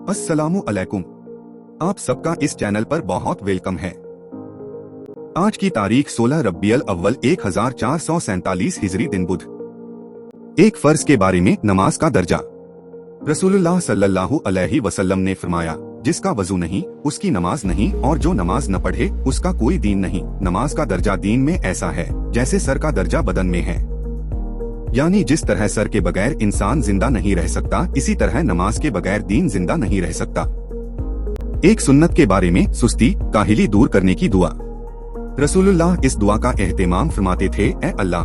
अस्सलामु अलैकुम। आप सबका इस चैनल पर बहुत वेलकम है। आज की तारीख 16 रब्बियल अव्वल 1447 हिजरी दिन बुध। एक फर्ज के बारे में नमाज का दर्जा। रसूलुल्लाह सल्लल्लाहु अलैहि वसल्लम ने फरमाया, जिसका वजू नहीं उसकी नमाज नहीं, और जो नमाज न पढ़े उसका कोई दीन नहीं। नमाज का दर्जा दीन में ऐसा है जैसे सर का दर्जा बदन में है, यानी जिस तरह सर के बगैर इंसान जिंदा नहीं रह सकता, इसी तरह नमाज के बगैर दीन जिंदा नहीं रह सकता। एक सुन्नत के बारे में सुस्ती काहिली दूर करने की दुआ। रसूलुल्लाह इस दुआ का एहतिमाम फरमाते थे, ए अल्लाह,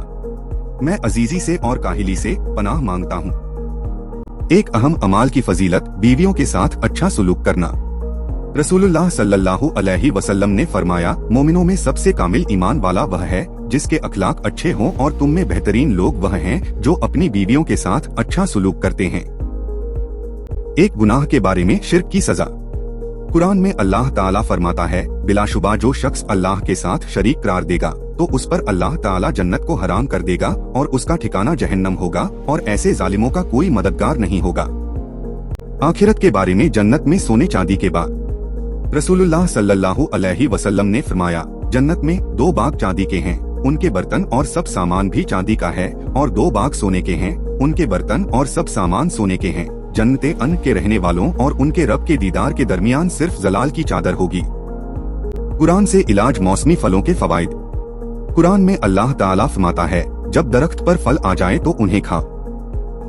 मैं अजीजी से और काहिली से पनाह मांगता हूँ। एक अहम अमाल की फजीलत बीवियों के साथ अच्छा सलूक करना। रसूलुल्लाह सल्लल्लाहु अलैहि वसल्लम ने फरमाया, मोमिनों में सबसे कामिल ईमान वाला वह है जिसके अखलाक अच्छे हों, और तुम में बेहतरीन लोग वह हैं जो अपनी बीवियों के साथ अच्छा सलूक करते हैं। एक गुनाह के बारे में शिर्क की सजा। कुरान में अल्लाह ताला फरमाता है, बिलाशुबा जो शख्स अल्लाह के साथ शरीक करार देगा तो उस पर अल्लाह ताला जन्नत को हराम कर देगा और उसका ठिकाना जहन्नम होगा, और ऐसे जालिमों का कोई मददगार नहीं होगा। आखिरत के बारे में जन्नत में सोने चांदी के बाग। रसूलुल्लाह सल्लल्लाहु अलैहि वसल्लम ने फरमाया, जन्नत में 2 बाग चांदी के हैं, उनके बर्तन और सब सामान भी चांदी का है, और 2 बाग सोने के हैं, उनके बर्तन और सब सामान सोने के हैं। जन्नते अन्न के रहने वालों और उनके रब के दीदार के दरमियान सिर्फ जलाल की चादर होगी। कुरान से इलाज मौसमी फलों के फवाइद। कुरान में अल्लाह ताला फरमाता है, जब दरख्त पर फल आ जाए तो उन्हें खा।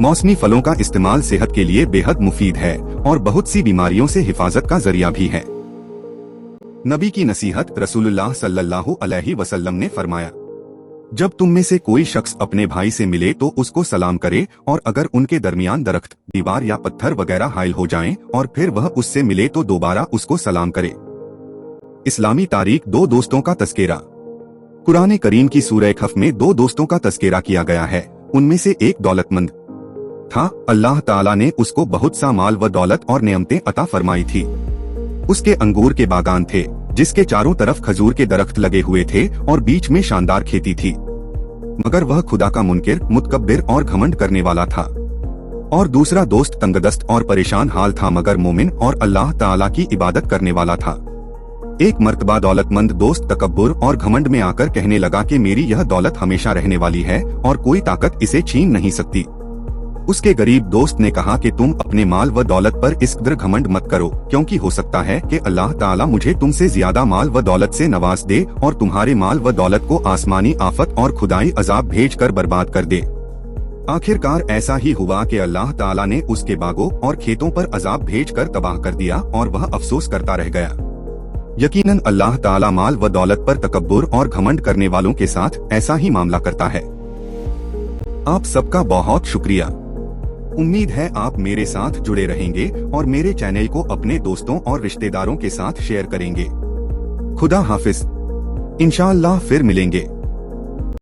मौसमी फलों का इस्तेमाल सेहत के लिए बेहद मुफीद है और बहुत सी बीमारियों से हिफाजत का जरिया भी है। नबी की नसीहत। रसूलुल्लाह सल्लल्लाहु अलैहि वसल्लम ने फरमाया, जब तुम में से कोई शख्स अपने भाई से मिले तो उसको सलाम करे, और अगर उनके दरमियान दरख्त, दीवार या पत्थर वगैरह हाइल हो जाएं और फिर वह उससे मिले तो दोबारा उसको सलाम करे। इस्लामी तारीख। 2 दोस्तों का तस्करा। कुरान करीम की सूरह खफ में 2 दोस्तों का तस्करा किया गया है। उनमें से एक दौलतमंद था, अल्लाह ताला ने उसको बहुत सा माल व दौलत और नेमतें अता फरमाई थी। उसके अंगूर के बागान थे जिसके चारों तरफ खजूर के दरख्त लगे हुए थे और बीच में शानदार खेती थी, मगर वह खुदा का मुनकिर, मुतकब्बिर और घमंड करने वाला था। और दूसरा दोस्त तंगदस्त और परेशान हाल था, मगर मोमिन और अल्लाह ताला की इबादत करने वाला था। एक मर्तबा दौलतमंद दोस्त तकब्बुर और घमंड में आकर कहने लगा कि मेरी यह दौलत हमेशा रहने वाली है और कोई ताकत इसे छीन नहीं सकती। उसके गरीब दोस्त ने कहा कि तुम अपने माल व दौलत पर इस कदर घमंड मत करो, क्योंकि हो सकता है कि अल्लाह ताला मुझे तुमसे ज्यादा माल व दौलत से नवाज दे और तुम्हारे माल व दौलत को आसमानी आफत और खुदाई अजाब भेजकर बर्बाद कर दे। आखिरकार ऐसा ही हुआ कि अल्लाह ताला ने उसके बागों और खेतों पर अजाब भेजकर तबाह कर दिया और वह अफसोस करता रह गया। यकीनन अल्लाह ताला माल व दौलत पर तकब्बुर और घमंड करने वालों के साथ ऐसा ही मामला करता है। आप सबका बहुत शुक्रिया। उम्मीद है आप मेरे साथ जुड़े रहेंगे और मेरे चैनल को अपने दोस्तों और रिश्तेदारों के साथ शेयर करेंगे। खुदा हाफिज। इंशाअल्लाह फिर मिलेंगे।